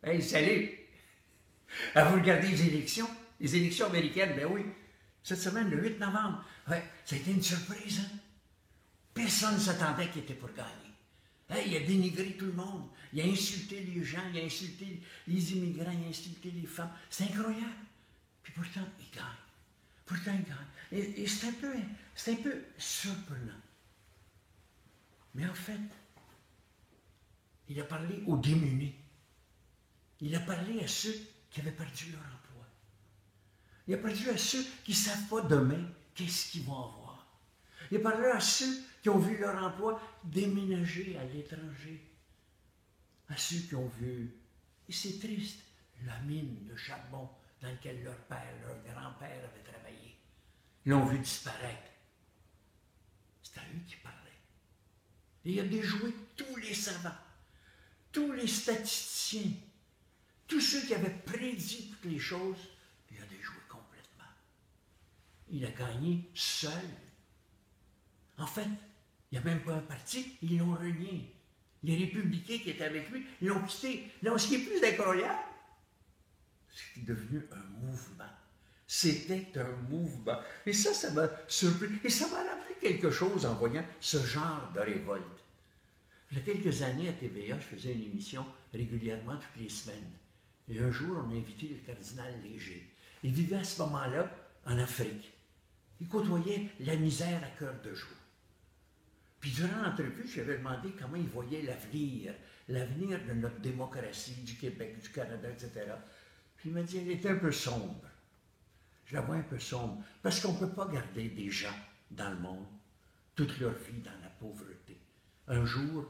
Hey, salut! À vous regarder les élections américaines, ben oui. Cette semaine, le 8 novembre, ouais, ça a été une surprise, hein? Personne ne s'attendait qu'il était pour gagner. Hey, il a dénigré tout le monde. Il a insulté les gens, il a insulté les immigrants, il a insulté les femmes. C'est incroyable. Puis pourtant, il gagne. Pourtant, il gagne. Et c'est un peu surprenant. Mais en fait, il a parlé aux démunis. Il a parlé à ceux qui avaient perdu leur emploi. Il a parlé à ceux qui ne savent pas demain qu'est-ce qu'ils vont avoir. Il a parlé à ceux qui ont vu leur emploi déménager à l'étranger. À ceux qui ont vu, et c'est triste, la mine de charbon dans laquelle leur père, leur grand-père avait travaillé. Ils l'ont vu disparaître. C'est à eux qui parlait. Et il a déjoué tous les savants, tous les statisticiens, tous ceux qui avaient prédit toutes les choses, il a déjoué complètement. Il a gagné seul. En fait, il n'y a même pas un parti, ils l'ont renié. Les républicains qui étaient avec lui, ils l'ont quitté. Non, ce qui est plus incroyable, c'est devenu un mouvement. C'était un mouvement. Et ça m'a surpris. Et ça m'a rappelé quelque chose en voyant ce genre de révolte. Il y a quelques années, à TVA, je faisais une émission régulièrement toutes les semaines. Et un jour, on a invité le cardinal Léger. Il vivait à ce moment-là en Afrique. Il côtoyait la misère à cœur de jour. Puis durant l'entrevue, je lui avais demandé comment il voyait l'avenir de notre démocratie, du Québec, du Canada, etc. Puis il m'a dit, elle était un peu sombre. Je la vois un peu sombre, parce qu'on ne peut pas garder des gens dans le monde toute leur vie dans la pauvreté. Un jour,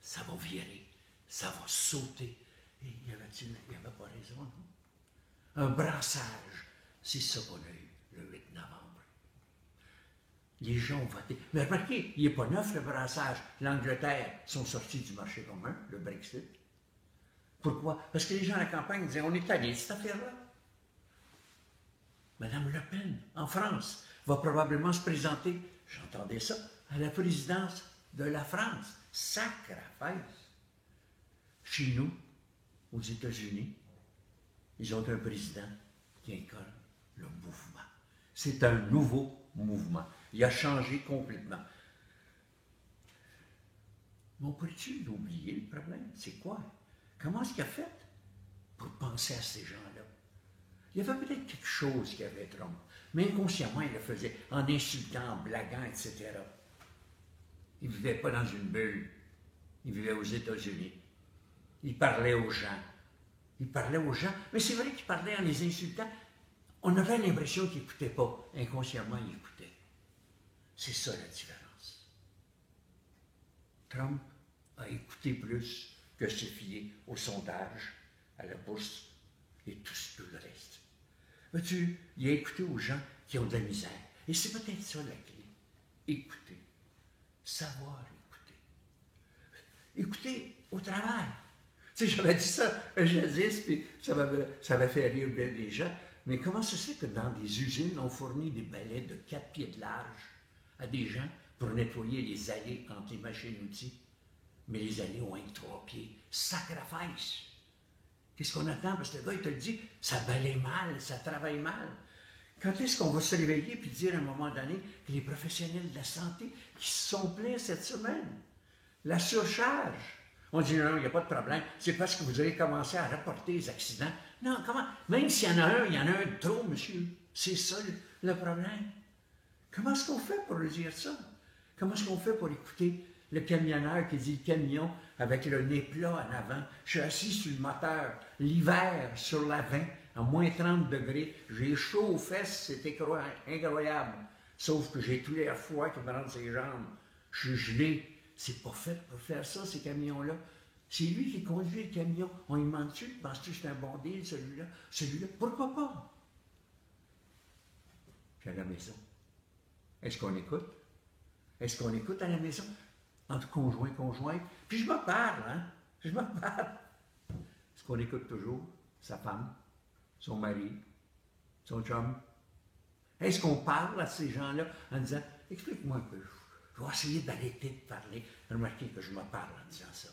ça va virer, ça va sauter. Et il avait pas raison, non? Un brassage, c'est ça qu'on a eu le 8 novembre. Les gens ont voté. Mais remarquez, il n'est pas neuf le brassage. L'Angleterre sont sortis du marché commun, le Brexit. Pourquoi? Parce que les gens à la campagne disaient, on est tanné de cette affaire-là. Madame Le Pen, en France, va probablement se présenter, j'entendais ça, à la présidence de la France. Sacrifice! Chez nous, aux États-Unis, ils ont un président qui incarne le mouvement. C'est un nouveau mouvement. Il a changé complètement. Mais on peut-tu l'oublier, le problème? C'est quoi? Comment est-ce qu'il a fait pour penser à ces gens-là? Il y avait peut-être quelque chose qui avait Trump, mais inconsciemment, il le faisait en insultant, en blaguant, etc. Il ne vivait pas dans une bulle. Il vivait aux États-Unis. Il parlait aux gens. Mais c'est vrai qu'il parlait en les insultant. On avait l'impression qu'il n'écoutait pas. Inconsciemment, il écoutait. C'est ça la différence. Trump a écouté plus que se fier au sondage, à la bourse et tout le reste. Vois-tu, il a écouté aux gens qui ont de la misère. Et c'est peut-être ça la clé. Écouter. Savoir écouter. Écouter au travail. Tu sais, j'avais dit ça jadis, puis ça m'avait fait rire bien des gens. Mais comment ça se fait que dans des usines, on fournit des balais de 4 pieds de large à des gens pour nettoyer les allées entre les machines-outils? Mais les allées ont 3 pieds. Sacrifice! Qu'est-ce qu'on attend? Parce que le gars, il te le dit, ça balaye mal, ça travaille mal. Quand est-ce qu'on va se réveiller et dire à un moment donné que les professionnels de la santé qui se sont plaints cette semaine, la surcharge, on dit non, il n'y a pas de problème, c'est parce que vous avez commencé à rapporter les accidents. Non, comment? Même s'il y en a un, il y en a un de trop, monsieur. C'est ça le problème. Comment est-ce qu'on fait pour lui dire ça? Comment est-ce qu'on fait pour écouter le camionneur qui dit le camion avec le nez plat en avant? Je suis assis sur le moteur, l'hiver, sur la 20, à moins 30 degrés. J'ai chaud aux fesses, c'est incroyable. Sauf que j'ai tout l'air froid qui me rentre ses jambes. Je suis gelé. C'est pas fait pour faire ça, ces camions-là. C'est lui qui conduit le camion. On lui demande-tu? Penses-tu que c'est un bon deal, celui-là? Celui-là? Pourquoi pas? Puis à la maison, est-ce qu'on écoute? Est-ce qu'on écoute à la maison? Entre conjoint. Puis je me parle, hein? Je me parle. Est-ce qu'on écoute toujours sa femme, son mari, son chum? Est-ce qu'on parle à ces gens-là en disant, explique-moi un peu, je vais essayer d'arrêter de parler. Remarquez que je me parle en disant ça.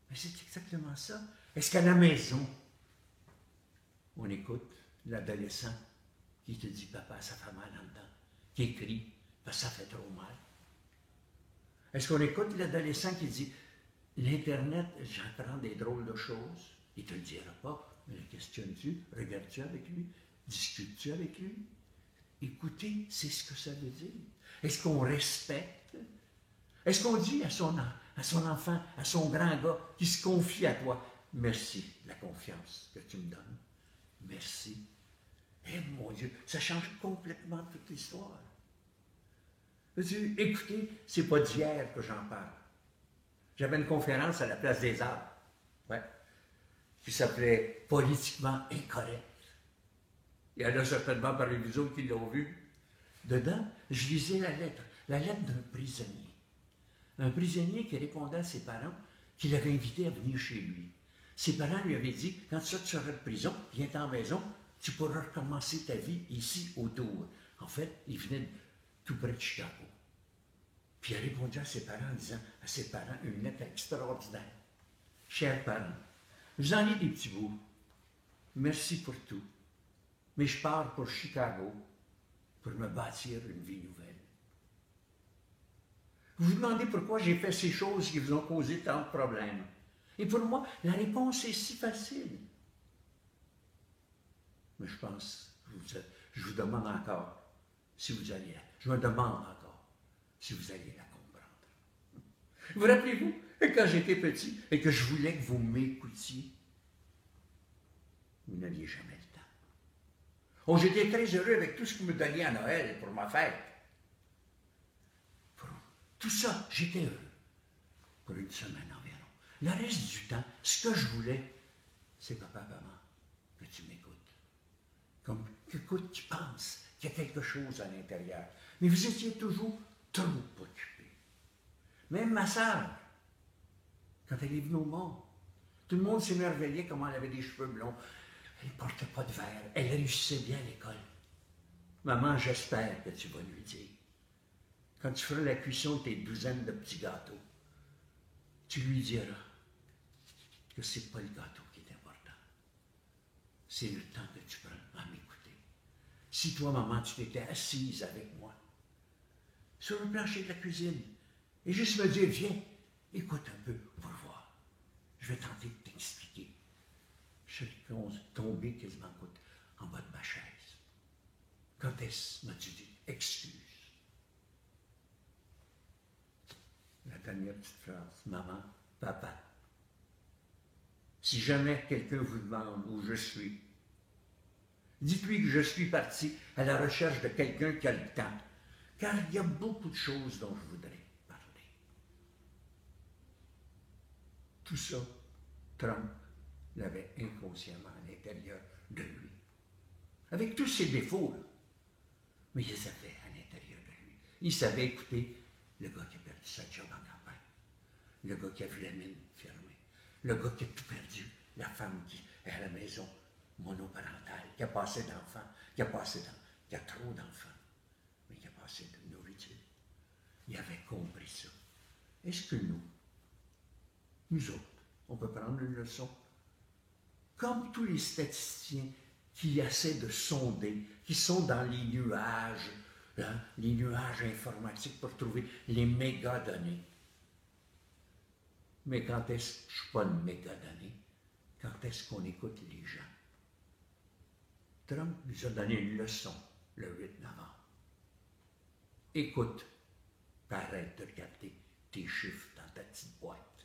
Mais c'est exactement ça. Est-ce qu'à la maison, on écoute l'adolescent qui te dit « Papa, ça fait mal en dedans », qui écrit « Parce que ça fait trop mal ». Est-ce qu'on écoute l'adolescent qui dit « L'Internet, j'apprends des drôles de choses ». Il ne te le dira pas, mais le questionnes-tu, regardes-tu avec lui, discutes-tu avec lui? Écouter, c'est ce que ça veut dire. Est-ce qu'on respecte? Est-ce qu'on dit à son enfant, à son grand gars qui se confie à toi, « Merci de la confiance que tu me donnes. Merci. » Eh mon Dieu, ça change complètement toute l'histoire. Écoutez, c'est pas d'hier que j'en parle. J'avais une conférence à la Place des Arts, ouais, qui s'appelait « Politiquement incorrect ». Il y en a certainement parmi vous autres qui l'ont vu. Dedans, je lisais la lettre d'un prisonnier. Un prisonnier qui répondait à ses parents qu'il avait invité à venir chez lui. Ses parents lui avaient dit, quand tu seras de prison, viens en maison, tu pourras recommencer ta vie ici autour. En fait, il venait tout près de Chicago. Puis il a répondu à ses parents en disant à ses parents une lettre extraordinaire. Chers parents, je vous en ai des petits bouts. Merci pour tout. Mais je pars pour Chicago pour me bâtir une vie nouvelle. Vous vous demandez pourquoi j'ai fait ces choses qui vous ont causé tant de problèmes. Et pour moi, la réponse est si facile. Mais je pense, je vous demande encore si vous allez, je me demande encore si vous allez la comprendre. Vous rappelez-vous, quand j'étais petit et que je voulais que vous m'écoutiez, vous n'aviez jamais le temps. Oh, j'étais très heureux avec tout ce que vous me donniez à Noël pour ma fête. Pour tout ça, j'étais heureux. Pour une semaine environ. Le reste du temps, ce que je voulais, c'est papa, maman, que tu m'écoutes. Comme, écoute, tu penses qu'il y a quelque chose à l'intérieur. Mais vous étiez toujours trop occupés. Même ma sœur, quand elle est venue au monde, tout le monde s'émerveillait comment elle avait des cheveux blonds. Elle ne portait pas de verre. Elle réussissait bien à l'école. Maman, j'espère que tu vas lui dire. Quand tu feras la cuisson de tes douzaines de petits gâteaux, tu lui diras que ce n'est pas le gâteau qui est important. C'est le temps que tu prends à m'écouter. Si toi, maman, tu t'étais assise avec moi sur le plancher de la cuisine et juste me dire, viens, écoute un peu pour voir. Je vais tenter de t'expliquer. Je suis tombé quasiment en bas de ma chaise. Quand est-ce m'as-tu dit, excuse. La dernière petite phrase, maman, papa. Si jamais quelqu'un vous demande où je suis, dites-lui que je suis parti à la recherche de quelqu'un qui a le temps, car il y a beaucoup de choses dont je voudrais parler. Tout ça, Trump l'avait inconsciemment à l'intérieur de lui. Avec tous ses défauts, là. Mais il les avait à l'intérieur de lui. Il savait écouter le gars qui a perdu sa job en campagne, le gars qui a vu la mine fermée, le gars qui a tout perdu, la femme qui est à la maison monoparentale, qui a pas assez d'enfants, qui a trop d'enfants, mais qui a pas assez de nourriture. Il avait compris ça. Est-ce que nous autres, on peut prendre une leçon? Comme tous les statisticiens qui essaient de sonder, qui sont dans les nuages informatiques pour trouver les mégadonnées. Mais quand est-ce que je ne suis pas une mégadonnée? Quand est-ce qu'on écoute les gens? Trump nous a donné une leçon le 8 novembre. Écoute, arrête de regarder tes chiffres dans ta petite boîte.